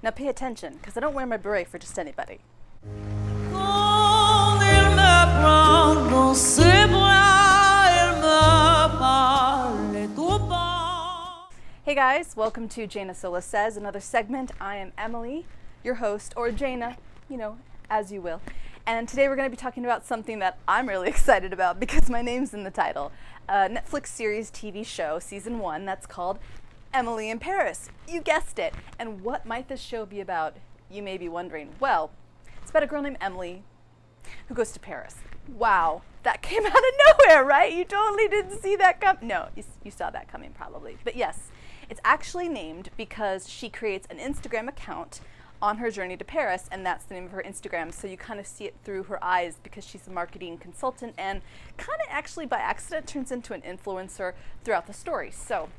Now pay attention, because I don't wear my beret for just anybody. Hey guys, welcome to Jaina Sola Says, another segment. I am Emily, your host, or Jaina, as you will. And today we're going to be talking about something that I'm really excited about because my name's in the title. A Netflix series TV show, season 1, that's called Emily in Paris. You guessed it. And what might this show be about? You may be wondering. Well, it's about a girl named Emily who goes to Paris. Wow, that came out of nowhere, right? You totally didn't see that come. No, you saw that coming probably. But yes, it's actually named because she creates an Instagram account on her journey to Paris, and that's the name of her Instagram. So you kind of see it through her eyes because she's a marketing consultant and kind of actually by accident turns into an influencer throughout the story. So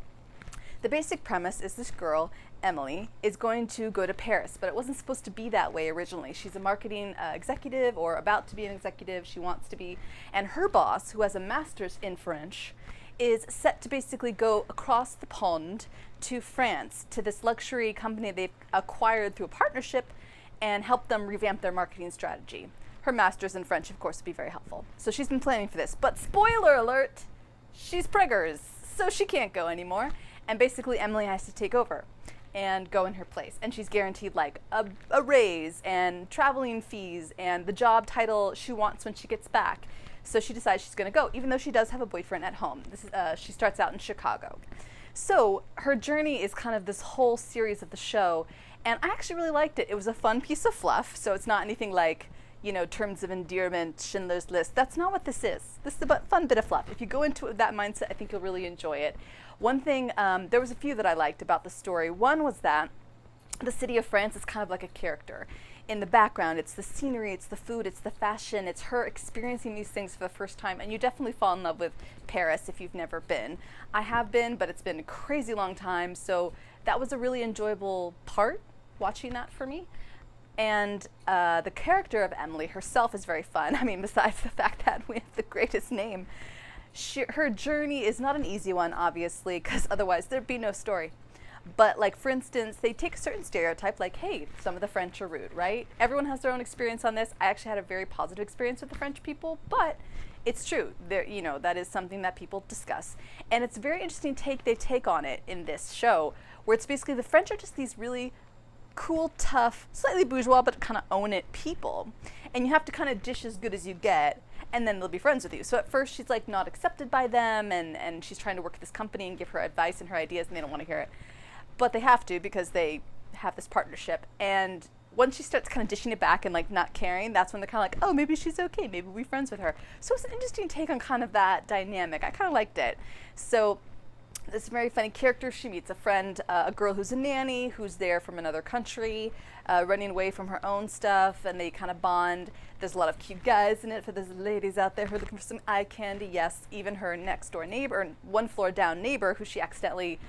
the basic premise is this girl, Emily, is going to go to Paris, but it wasn't supposed to be that way originally. She's a marketing executive, or about to be an executive. She wants to be. And her boss, who has a master's in French, is set to basically go across the pond to France, to this luxury company they've acquired through a partnership, and help them revamp their marketing strategy. Her master's in French, of course, would be very helpful. So she's been planning for this. But spoiler alert, she's preggers, so she can't go anymore. And basically Emily has to take over and go in her place. And she's guaranteed like a raise and traveling fees and the job title she wants when she gets back. So she decides she's going to go, even though she does have a boyfriend at home. She starts out in Chicago. So her journey is kind of this whole series of the show. And I actually really liked it. It was a fun piece of fluff. So it's not anything like, terms of endearment, Schindler's List. That's not what this is. This is a fun bit of fluff. If you go into it with that mindset, I think you'll really enjoy it. One thing, there was a few that I liked about the story. One was that the city of France is kind of like a character. In the background, it's the scenery, it's the food, it's the fashion, it's her experiencing these things for the first time, and you definitely fall in love with Paris if you've never been. I have been, but it's been a crazy long time, so that was a really enjoyable part, watching that for me. And the character of Emily herself is very fun. I mean, besides the fact that we have the greatest name, her journey is not an easy one, obviously, because otherwise there'd be no story. But like, for instance, they take a certain stereotype like, hey, some of the French are rude, right? Everyone has their own experience on this. I actually had a very positive experience with the French people, but it's true. That is something that people discuss. And it's a very interesting take they take on it in this show, where it's basically the French are just these really cool, tough, slightly bourgeois, but kind of own it people. And you have to kind of dish as good as you get, and then they'll be friends with you. So at first she's like not accepted by them, and she's trying to work at this company and give her advice and her ideas, and they don't want to hear it. But they have to because they have this partnership. And once she starts kind of dishing it back and like not caring, that's when they're kind of like, oh, maybe she's okay. Maybe we'll be friends with her. So it's an interesting take on kind of that dynamic. I kind of liked it. So this very funny character, she meets a friend, a girl who's a nanny, who's there from another country, running away from her own stuff, and they kind of bond. There's a lot of cute guys in it for those ladies out there who are looking for some eye candy. Yes, even her next door neighbor, one floor down neighbor, who she accidentally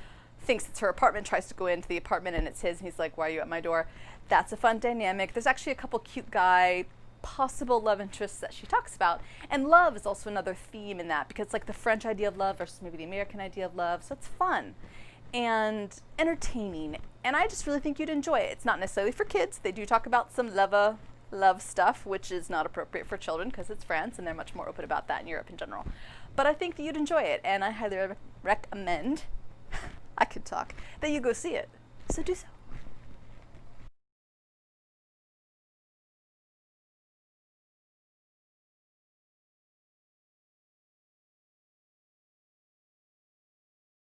thinks it's her apartment, tries to go into the apartment and it's his, and he's like, why are you at my door? That's a fun dynamic. There's actually a couple cute guy possible love interests that she talks about, and love is also another theme in that, because it's like the French idea of love versus maybe the American idea of love. So it's fun and entertaining, and I just really think you'd enjoy it. It's not necessarily for kids. They do talk about some love stuff, which is not appropriate for children because it's France and they're much more open about that in Europe in general. But I think that you'd enjoy it, and I highly recommend I could talk, that you go see it. So do so.